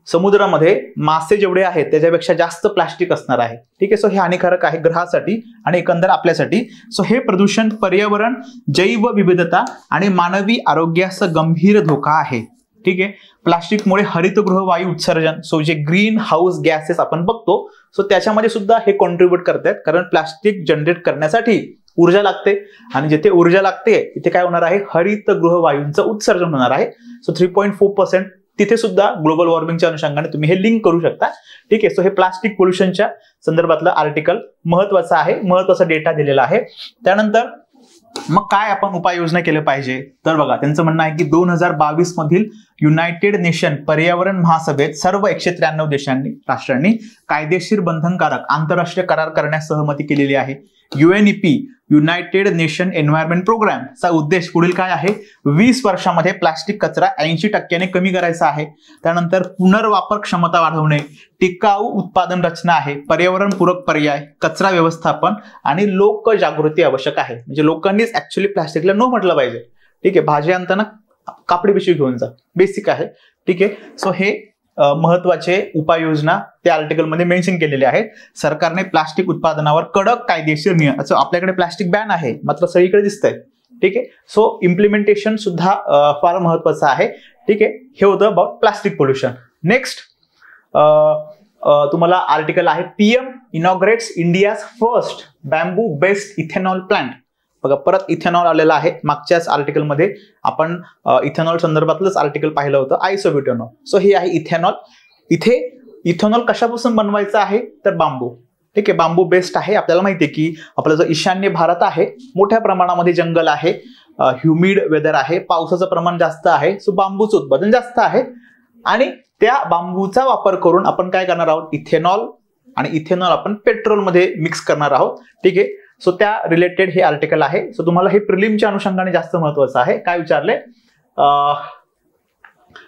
समुद्रामध्ये मासे जेवढे आहेत त्याच्यापेक्षा जास्त प्लास्टिक असणार आहे. ठीक आहे. सो हे हानिकारक आहे ग्रहासाठी आणि एकंदर आपल्यासाठी. सो हे प्रदूषण पर्यावरण, जैव विविधता आणि मानवी आरोग्यास गंभीर धोका आहे. ठीक आहे. प्लास्टिकमुळे हरितगृह वायू उत्सर्जन, सो जे ग्रीन हाऊस गॅसेस आपण बघतो, सो त्याच्यामध्ये सुद्धा हे कॉन्ट्रीब्युट करतात. कारण प्लास्टिक जनरेट करण्यासाठी ऊर्जा लागते आणि जिथे ऊर्जा लागते तिथे काय होणार आहे, हरितगृह वायूंचं उत्सर्जन होणार आहे. सो 3.4% तिथे सुद्धा ग्लोबल वॉर्मिंगच्या अनुषंगाने तुम्ही हे लिंक करू शकता. ठीक आहे. सो हे प्लास्टिक पोल्युशनच्या संदर्भातलं आर्टिकल महत्वाचं आहे, महत्वाचा डेटा दिलेला आहे. त्यानंतर मग काय आपण उपाययोजना केल्या पाहिजे, तर बघा त्यांचं म्हणणं आहे की 2022 मधील युनायटेड नेशन पर्यावरण महासभेत सर्व 193 राष्ट्रांनी कायदेशीर बंधनकारक आंतरराष्ट्रीय करार करण्यास सहमती केलेली आहे. UNEP United Nation Environment Programme चा उद्देश पुढील काय आहे, 20 वर्षामध्ये प्लास्टिक कचरा 80% कमी करायचा आहे. त्यानंतर पुनर्वापर क्षमता वाढवणे, टिकाऊ उत्पादन रचना आहे, पर्यावरणपूरक पर्याय, कचरा व्यवस्थापन आणि लोक जागृती आवश्यक आहे. म्हणजे लोकांनीच ऍक्च्युअली प्लास्टिकला नो म्हटलं पाहिजे. ठीक आहे. भाजी आणताना कापडी पिशवी घेऊन जा, बेसिक आहे. ठीक आहे. सो हे महत्वाचे उपाययोजना त्या आर्टिकलमध्ये मेन्शन केलेले आहेत. सरकारने प्लास्टिक उत्पादनावर कडक कायदेशीर नियम, असं आपल्याकडे प्लास्टिक बॅन आहे मात्र सगळीकडे दिसतंय. ठीक आहे. सो इम्प्लिमेंटेशन सुद्धा फार महत्वाचं आहे. ठीक आहे. हे होतं अबाउट प्लास्टिक पोल्युशन. नेक्स्ट तुम्हाला आर्टिकल आहे, PM inaugurates India's first bamboo based ethanol plant. बघा, परत इथेनॉल आलेला आहे. मागच्याच आर्टिकलमध्ये आपण इथेनॉल संदर्भातलंच आर्टिकल पाहिलं होतं, आयसोब्युटेनॉल. सो हे आहे इथेनॉल. इथे इथेनॉल कशापासून बनवायचं आहे, तर बांबू. ठीक आहे, बांबू बेस्ड आहे. आपल्याला माहिती आहे की आपला जो ईशान्य भारत आहे मोठ्या प्रमाणामध्ये जंगल आहे, ह्युमिड वेदर आहे, पावसाचं प्रमाण जास्त आहे, सो बांबूचं उत्पादन जास्त आहे आणि त्या बांबूचा वापर करून आपण काय करणार आहोत, इथेनॉल, आणि इथेनॉल आपण पेट्रोलमध्ये मिक्स करणार आहोत. ठीक आहे, सो त्या रिलेटेड हे आर्टिकल आहे. सो तुम्हाला हे प्रिलिमच्या अनुषंगाने जास्त महत्वाचं आहे. काय विचारले,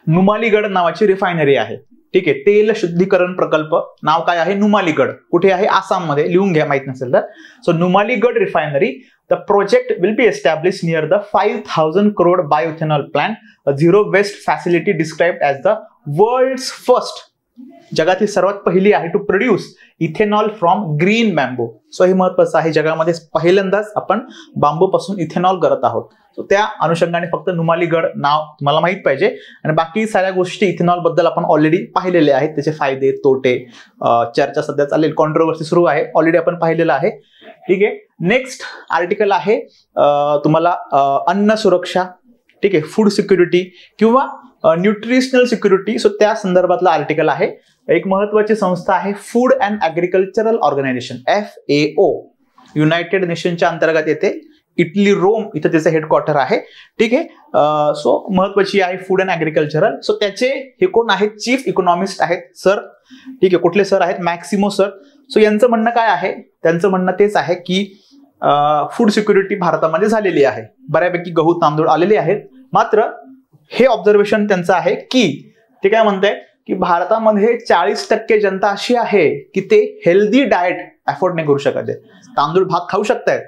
नुमालीगड नावाची रिफायनरी आहे. ठीक आहे, तेल शुद्धीकरण प्रकल्प, नाव काय आहे, नुमालीगड. कुठे आहे, आसाममध्ये. लिहून घ्या माहित नसेल तर. So Numaligarh refinery, the project will be establish near the 5000 crore bioethanol plant, a zero waste facility described as the world's first, जगातील सर्वात पहिली आहे to produce ethanol from green bamboo. So हे महत्वाचं आहे, जगामध्ये पहिल्यांदाच आपण बांबूपासून इथेनॉल करत आहोत. सो त्या अनुषंगाने फक्त नुमालीगड नाव तुम्हाला माहित पाहिजे, आणि बाकी साऱ्या गोष्टी इथेनॉल बद्दल आपण ऑलरेडी पाहिलेले आहेत, त्याचे फायदे तोटे, चर्चा सध्या चालेल, कॉन्ट्रोवर्सी सुरू आहे, ऑलरेडी आपण पाहिलेलं आहे. ठीक आहे, नेक्स्ट आर्टिकल आहे तुम्हाला अन्न सुरक्षा, ठीक आहे, फूड सिक्युरिटी किंवा न्यूट्रिशनल सिक्युरिटी. सो त्या संदर्भातला आर्टिकल आहे. एक महत्वाची संस्था आहे food and agricultural organization, FAO, united नेशनच्या अंतर्गत येते. इटली, रोम इथं त्याचं हेडक्वार्टर आहे. ठीक आहे, सो महत्वाची आहे फूड अँड ॲग्रिकल्चरल. सो त्याचे हे कोण आहेत, चीफ इकॉनॉमिस्ट आहेत सर. ठीक आहे, कुठले सर आहेत, मॅक्सिमो सर. सो यांचं म्हणणं काय आहे, त्यांचं म्हणणं तेच आहे की फूड सिक्युरिटी भारतामध्ये झालेली आहे, बऱ्यापैकी गहू तांदूळ आलेले आहेत. मात्र हे ऑब्झर्वेशन त्यांचं आहे की ते काय म्हणताय की भारतामध्ये 40% जनता अशी आहे की ते हेल्दी डाएट अफोर्ड नाही करू शकत आहे. तांदूळ भात खाऊ शकतायत,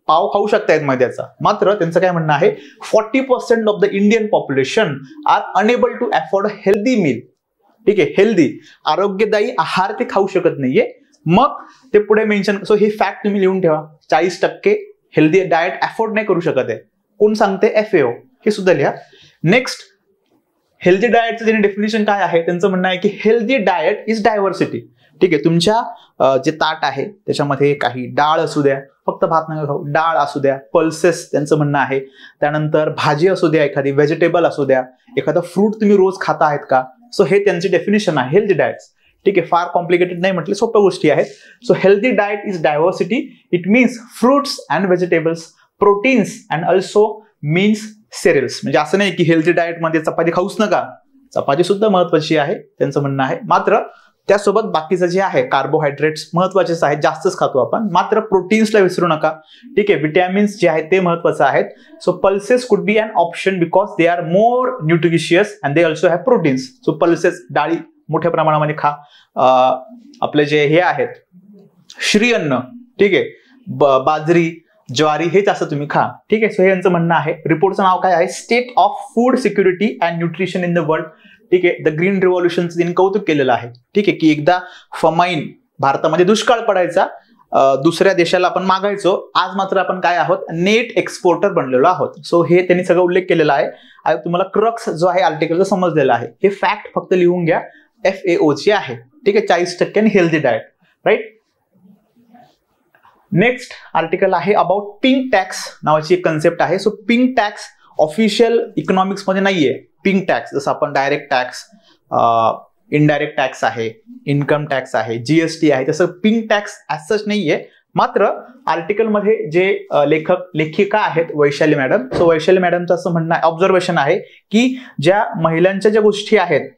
पाव खाऊ शकतायत मैद्याचा. मात्र त्यांचं काय म्हणणं आहे, 40% of the Indian population are unable to afford healthy meal. ठीक आहे, हेल्दी, आरोग्यदायी आहार ते खाऊ शकत नाहीये. मग ते पुढे मेन्शन, सो ही फॅक्ट तुम्ही लिहून ठेवा, 40% हेल्दी डाएट अफोर्ड नाही करू शकत आहे. कोण सांगते, FAO. हे सुद्धा लिहा. नेक्स्ट, हेल्दी डाएटचं त्यांनी डेफिनेशन काय आहे, त्यांचं म्हणणं आहे की हेल्दी डाएट इज डायव्हर्सिटी. ठीक आहे, तुमच्या जे ताट आहे त्याच्यामध्ये काही डाळ असू द्या, फक्त भात नका खाऊ, डाळ असू द्या, पल्सेस त्यांचं म्हणणं आहे. त्यानंतर भाजी असू द्या, एखादी व्हेजिटेबल असू द्या, एखादा फ्रूट तुम्ही रोज खाता आहेत का. सो हे त्यांची डेफिनेशन आहे हेल्दी डाएट्स. ठीक आहे, फार कॉम्प्लिकेटेड नाही म्हटले, सोप्या गोष्टी आहेत. So healthy diet is diversity. It means fruits and vegetables, proteins and also means सेरियल्स. म्हणजे असं नाही की हेल्दी डाएट मध्ये चपाती खाऊच नका, चपाती सुद्धा महत्वाची आहे त्यांचं म्हणणं आहे. मात्र त्यासोबत बाकीचं जे आहे कार्बोहायड्रेट्स महत्वाचेच आहेत, जास्तच खातो आपण. मात्र प्रोटीन्सला विसरू नका. ठीक आहे, विटॅमिन्स जे आहेत ते महत्वाचं आहेत. So pulses could be an option because they are more nutritious and they also have proteins. So pulses, डाळी मोठ्या प्रमाणामध्ये खा. आपले जे हे आहेत श्री अन्न, ठीक आहे, बाजरी, ज्वारी, हेच असं तुम्ही खा. ठीक आहे, सो हे यांचं म्हणणं आहे. रिपोर्टचं नाव काय आहे, state of food security and nutrition in the world. ठीक आहे, द ग्रीन रिव्हॉल्युशनचं त्यांनी कौतुक केलेलं आहे. ठीक आहे, की एकदा फमाईन, भारतामध्ये दुष्काळ पडायचा, दुसऱ्या देशाला आपण मागायचो, आज मात्र आपण काय आहोत, नेट एक्सपोर्टर बनलेलो आहोत. सो हे त्यांनी सगळं उल्लेख केलेला आहे. तुम्हाला क्रक्स जो आहे आर्टिकलचा समजलेला आहे. हे फॅक्ट फक्त लिहून घ्या, FAO ची आहे. ठीक आहे, 40% healthy diet, right. Next article आहे अबाउट पिंक टॅक्स नावाची एक कन्सेप्ट आहे. So pink tax official economics मध्ये नाहीये. पिंक टॅक्स जसं आपण डायरेक्ट टॅक्स, इनडायरेक्ट टॅक्स आहे, इन्कम टॅक्स आहे, GST आहे, तसं पिंक टॅक्स ऍज सच नाहीये. मात्र आर्टिकल मध्ये जे लेखिका आहेत वैशाली मॅडम, सो वैशाली मॅडमचं असं म्हणणं आहे, ऑब्झर्वेशन आहे की ज्या महिलांच्या ज्या गोष्टी आहेत,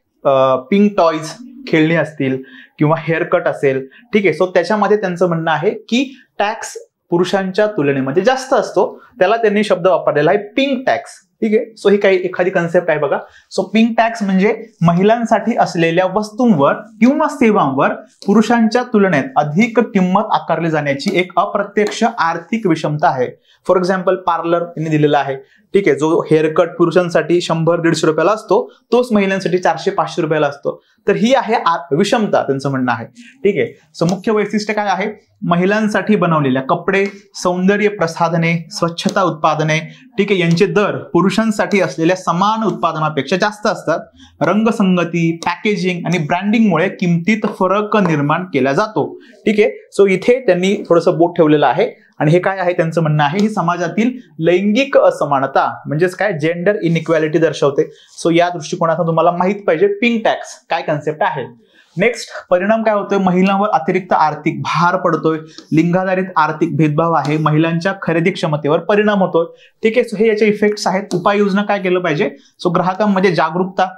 पिंक टॉयज, खेळणी असतील किंवा हेअरकट असेल, ठीक आहे, सो त्याच्यामध्ये त्यांचं म्हणणं आहे की टॅक्स पुरुषांच्या तुलनेमध्ये जास्त असतो. त्याला त्यांनी शब्द वापरलेला आहे पिंक टॅक्स. ठीक आहे, सो ही काही एखादी कन्सेप्ट आहे बघा. सो पिंक टॅक्स म्हणजे महिलांसाठी असलेल्या वस्तूंवर किंवा सेवांवर पुरुषांच्या तुलनेत अधिक किंमत आकारली जाण्याची एक अप्रत्यक्ष आर्थिक विषमता आहे. फॉर एक्झाम्पल पार्लर यांनी दिलेला आहे. ठीक आहे, जो हेअरकट पुरुषांसाठी 100-150 रुपयाला असतो, तोच महिलांसाठी 400-500 रुपयाला असतो. तर ही आहे विषमता, त्यांचं म्हणणं आहे. ठीक आहे, सो मुख्य वैशिष्ट्य काय आहे, महिलांसाठी बनवलेल्या कपडे, सौंदर्य प्रसाधने, स्वच्छता उत्पादने, ठीक आहे, यांचे दर पुरुषांसाठी असलेल्या समान उत्पादनापेक्षा जास्त असतात. रंगसंगती, पॅकेजिंग आणि ब्रँडिंगमुळे किमतीत फरक निर्माण केला जातो. ठीक आहे, सो इथे त्यांनी थोडंसं बोट ठेवलेलं आहे. आणि हे काय आहे त्यांचं म्हणणं आहे, ही समाजातील लैंगिक असमानता म्हणजेच काय जेंडर इनइक्वॅलिटी दर्शवते. सो या दृष्टिकोनातून तुम्हाला माहित पाहिजे पिंक टॅक्स काय कन्सेप्ट आहे. नेक्स्ट परिणाम काय होतोय, महिलांवर अतिरिक्त आर्थिक भार पडतोय, लिंगाधारित आर्थिक भेदभाव आहे, महिलांच्या खरेदी क्षमतेवर परिणाम होतोय. ठीक आहे, सो हे याचे इफेक्ट्स आहेत. उपाययोजना काय केलं पाहिजे, सो ग्राहकांमध्ये जागरूकता,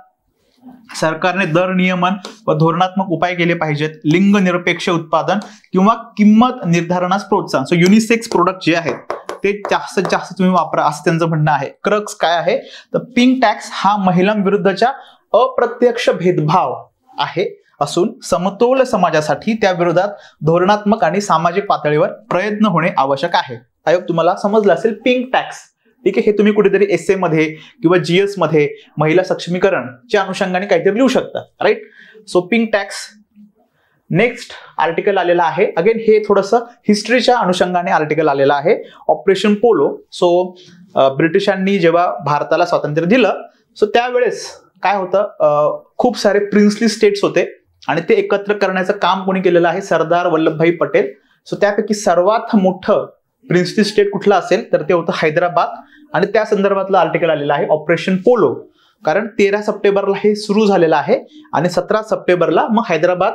सरकारने दर नियमन व धोरणात्मक उपाय केले पाहिजेत, लिंग निरपेक्ष उत्पादन किंवा किंमत निर्धारणास प्रोत्साहन. सो युनिसेक्स प्रोडक्ट जे आहेत ते जास्तीत जास्त तुम्ही वापरा असं त्यांचं म्हणणं आहे. क्रक्स काय आहे, तर पिंक टॅक्स हा महिलांविरुद्धच्या अप्रत्यक्ष भेदभाव आहे असून समतोल समाजासाठी त्या विरोधात धोरणात्मक आणि सामाजिक पातळीवर प्रयत्न होणे आवश्यक आहे. आयोग तुम्हाला समजलं असेल पिंक टॅक्स. ठीक आहे, हे तुम्ही कुठेतरी एसे मध्ये किंवा जीएस मध्ये महिला सक्षमीकरणच्या अनुषंगाने काहीतरी लिहू शकता. Right, so pink tax. Next article आलेला आहे, अगेन हे थोडंसं हिस्ट्रीच्या अनुषंगाने आर्टिकल आलेला आहे. Operation polo. सो ब्रिटिशांनी जेव्हा भारताला स्वातंत्र्य दिलं, सो त्यावेळेस काय होतं, खूप सारे प्रिन्सली स्टेट्स होते आणि ते एकत्र करण्याचं काम कोणी केलेलं आहे, सरदार वल्लभभाई पटेल. सो त्यापैकी सर्वात मोठं प्रिन्सली स्टेट कुठलं असेल तर ते होतं हैदराबाद, आणि त्या संदर्भातलं आर्टिकल आलेलं आहे ऑपरेशन पोलो. कारण 13 सप्टेंबरला हे सुरू झालेलं आहे आणि 17 सप्टेंबरला मग हैदराबाद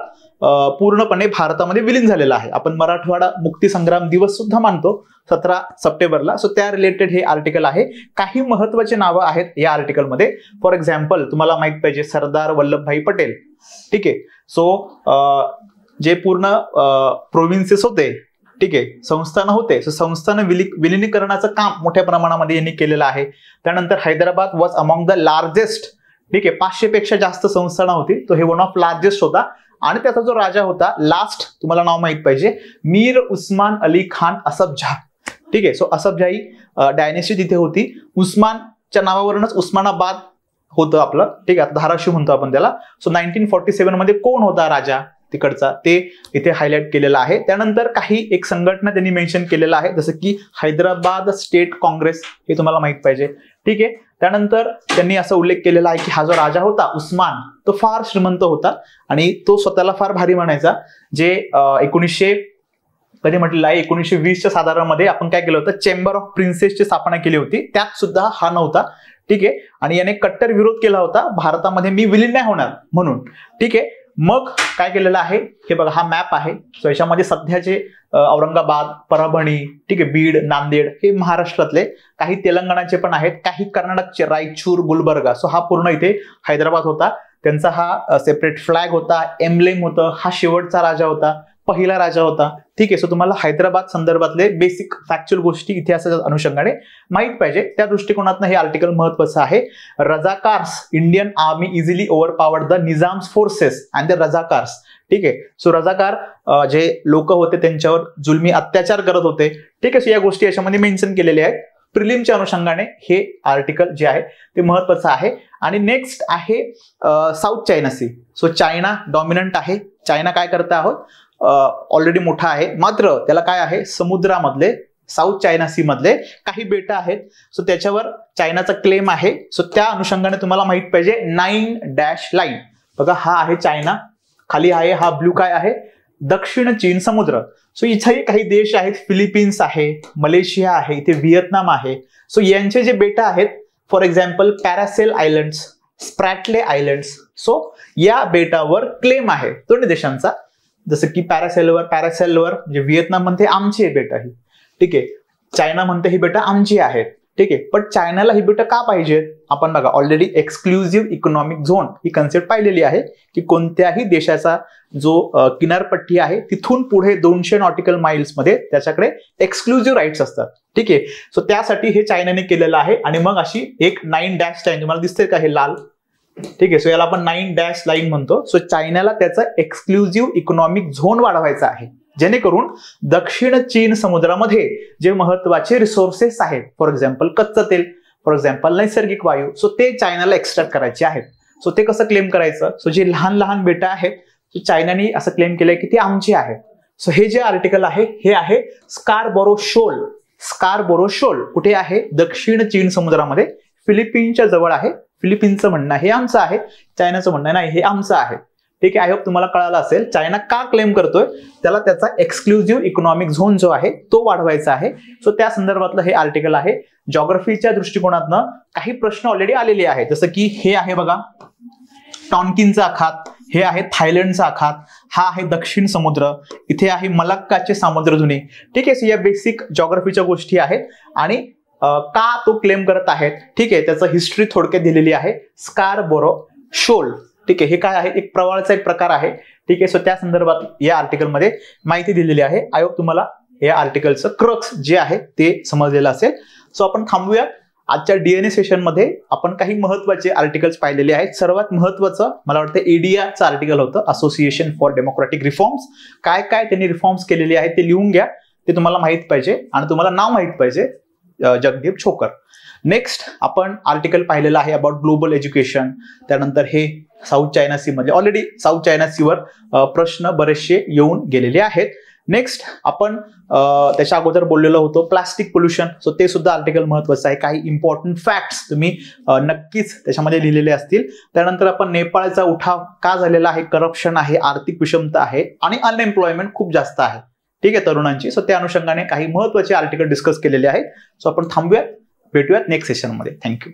पूर्णपणे भारतामध्ये विलीन झालेला आहे. आपण मराठवाडा मुक्ती संग्राम दिवस सुद्धा मानतो 17 सप्टेंबरला. सो त्या रिलेटेड हे आर्टिकल आहे. काही महत्वाचे नावं आहेत या आर्टिकलमध्ये. फॉर एक्झाम्पल तुम्हाला माहित पाहिजे सरदार वल्लभभाई पटेल. ठीक आहे, सो जे पूर्ण प्रोव्हिन्सेस होते, ठीक आहे, संस्थान होते, सो संस्थान विलिनीकरणाचं काम मोठ्या प्रमाणामध्ये यांनी केलेलं आहे. त्यानंतर Hyderabad was among the largest. ठीक आहे, 500 पेक्षा जास्त संस्थानं होती, तो हे वन ऑफ लार्जेस्ट होता. आणि त्याचा जो राजा होता लास्ट, तुम्हाला नाव माहित पाहिजे, मीर उस्मान अली खान असफजाह. ठीक आहे, सो असफजाही डायनेस्टी तिथे होती. उस्मानच्या नावावरूनच उस्मानाबाद होतं आपलं. ठीक आहे, धाराशिव म्हणतो आपण त्याला. सो 1947 मध्ये कोण होता राजा तिकडचा ते इथे हायलाइट केलेला आहे. त्यानंतर काही एक संघटना त्यांनी मेन्शन केलेला आहे, जसं की हैदराबाद स्टेट काँग्रेस, हे तुम्हाला माहित पाहिजे. ठीक आहे, त्यानंतर त्यांनी असा उल्लेख केलेला आहे की हा जो राजा होता उस्मान, तो फार श्रीमंत होता आणि तो स्वतःला फार भारी म्हणायचा. जे 1900 कधी म्हटलेलं आहे 1920च्या साधारण मध्ये आपण काय केलं होतं, चेंबर ऑफ प्रिन्सेसची स्थापना केली होती, त्यात सुद्धा हा नव्हता. ठीक आहे, आणि याने कट्टर विरोध केला होता भारतामध्ये मी विलीन नाही होणार म्हणून. ठीक आहे, मग काय केलेलं आहे, हे बघा हा मॅप आहे. सो याच्यामध्ये सध्याचे औरंगाबाद, परभणी, ठीक आहे, बीड, नांदेड हे महाराष्ट्रातले, काही तेलंगणाचे पण आहेत, काही कर्नाटकचे रायचूर, गुलबर्गा. सो हा पूर्ण इथे हैदराबाद होता. त्यांचा हा सेपरेट फ्लॅग होता, एम्ब्लेम होतं. हा शेवटचा राजा होता, पहिला राजा होता. ठीक आहे, सो तुम्हाला हैदराबाद संदर्भातले बेसिक फॅक्च्युअल गोष्टी इतिहासाच्या अनुषंगाने माहित पाहिजे. त्या दृष्टिकोनातून हे आर्टिकल महत्वाचं आहे. Razakars, Indian army easily overpowered the Nizam's forces and the Razakars. ठीक आहे, सो रजाकार जे लोक होते त्यांच्यावर जुलमी अत्याचार करत होते. ठीक आहे, सो या गोष्टी याच्यामध्ये मेन्शन केलेल्या आहेत. प्रिलिमच्या अनुषंगाने हे आर्टिकल जे आहे ते महत्वाचं आहे. आणि नेक्स्ट आहे South China Sea. So China dominant आहे. चायना काय करत आहोत, ऑलरेडी मोठा आहे, मात्र त्याला काय आहे, समुद्रामधले साऊथ चायना सी मधले काही बेटा आहेत. सो त्याच्यावर चायनाचा क्लेम आहे. सो त्या अनुषंगाने तुम्हाला माहित पाहिजे 9 डॅश लाईन. बघा हा आहे चायना, खाली आहे हा ब्ल्यू काय आहे, दक्षिण चीन समुद्र. सो इथेही काही देश आहेत, फिलिपिन्स आहे, मलेशिया आहे, इथे व्हिएतनाम आहे. सो यांचे जे बेटा आहेत, for example Paracel islands, Spratly islands. So या बेटावर क्लेम आहे दोन्ही देशांचा. जसं की पॅरासेलवर म्हणजे व्हिएतनाम म्हणते आमची आहे बेटा ही. ठीक आहे, चायना म्हणते ही बेटा आमची आहेत. ठीक आहे, पण चायनाला ही बेटा का पाहिजेत, आपण बघा ऑलरेडी एक्सक्लुझिव्ह इकॉनॉमिक झोन ही कन्सेप्ट पाहिलेली आहे की कोणत्याही देशाचा जो किनारपट्टी आहे तिथून पुढे 200 नॉटिकल माइल्स मध्ये त्याच्याकडे एक्सक्लुझिव्ह राईट्स असतात. ठीक आहे, सो त्यासाठी हे चायनाने केलेलं आहे. आणि मग अशी एक 9 डॅश लाईन तुम्हाला दिसते का, हे लाल. ठीक आहे, सो याला आपण 9 डॅश लाईन म्हणतो. सो चायनाला त्याचा एक्सक्लुझिव्ह इकॉनॉमिक झोन वाढवायचा आहे, जेणेकरून दक्षिण चीन समुद्रामध्ये जे महत्वाचे रिसोर्सेस आहेत, फॉर एक्झाम्पल कच्चं तेल, फॉर एक्झाम्पल नैसर्गिक वायू, सो ते चायनाला एक्स्ट्रॅक्ट करायचे आहेत. सो ते कसं क्लेम करायचं, सो जे लहान लहान बेटा आहेत चायनाने असं क्लेम केलंय की ते आमचे आहेत. सो हे जे आर्टिकल आहे हे आहे स्कारबोरो शोल. स्कारबोरो शोल कुठे आहे, दक्षिण चीन समुद्रामध्ये, फिलिपिन्सच्या जवळ आहे. फिलिपिन्सचं म्हणणं हे आमचं आहे, चायनाचं म्हणणं नाही हे आमचं आहे. ठीक आहे, आय होप तुम्हाला कळालं असेल. चायना का क्लेम करतोय, त्याला त्याचा एक्सक्लुझिव्ह इकॉनॉमिक झोन जो आहे तो वाढवायचा आहे. सो त्या संदर्भातलं हे आर्टिकल आहे. जॉग्राफीच्या दृष्टिकोनातनं काही प्रश्न ऑलरेडी आलेले आहेत, जसं की हे आहे बघा टॉनकिनचा आखात, हे आहे थायलंडचा आखात, हा आहे दक्षिण समुद्र, इथे आहे मलक्काचे सामुद्रधुनी. ठीक आहे, या बेसिक जॉग्राफीच्या गोष्टी आहेत. आणि का तो क्लेम करत आहेत, ठीक आहे, त्याचं हिस्ट्री थोडक्यात दिलेली आहे. स्कारबोरो शोल, ठीक आहे, हे काय आहे, एक प्रवाळाचा एक प्रकार आहे. ठीक आहे, सो त्या संदर्भात या आर्टिकलमध्ये माहिती दिलेली आहे. आय होप तुम्हाला या आर्टिकलचं क्रक्स जे आहे ते समजलेलं असेल. सो आपण थांबूया. आजच्या डीएनए सेशनमध्ये आपण काही महत्वाचे आर्टिकल्स पाहिलेले आहेत. सर्वात महत्वाचं मला वाटतं एडियाचं आर्टिकल होतं, असोसिएशन फॉर डेमोक्रॅटिक रिफॉर्म्स. काय काय त्यांनी रिफॉर्म्स केलेले आहेत ते लिहून घ्या, ते तुम्हाला माहित पाहिजे आणि तुम्हाला नाव माहित पाहिजे, जगदीप छोकर. नेक्स्ट आपण आर्टिकल पाहिलेलं आहे अबाउट ग्लोबल एज्युकेशन. त्यानंतर हे साऊथ चायना सी मध्ये ऑलरेडी साऊथ चायना सीवर प्रश्न बरेचसे येऊन गेलेले आहेत. नेक्स्ट आपण त्याच्या अगोदर बोललेलो होतो प्लास्टिक पोल्युशन. सो ते सुद्धा आर्टिकल महत्वाचं आहे. काही इम्पॉर्टंट फॅक्ट्स तुम्ही नक्कीच त्याच्यामध्ये लिहिलेले असतील. त्यानंतर आपण नेपाळचा उठाव का झालेला आहे, करप्शन आहे, आर्थिक विषमता आहे आणि अनएम्प्लॉयमेंट खूप जास्त आहे, ठीक आहे, तरुणांची. सो त्या अनुषंगाने काही महत्वाचे आर्टिकल डिस्कस केलेले आहेत. सो आपण थांबूयात, भेटूयात नेक्स्ट सेशनमध्ये. थँक्यू.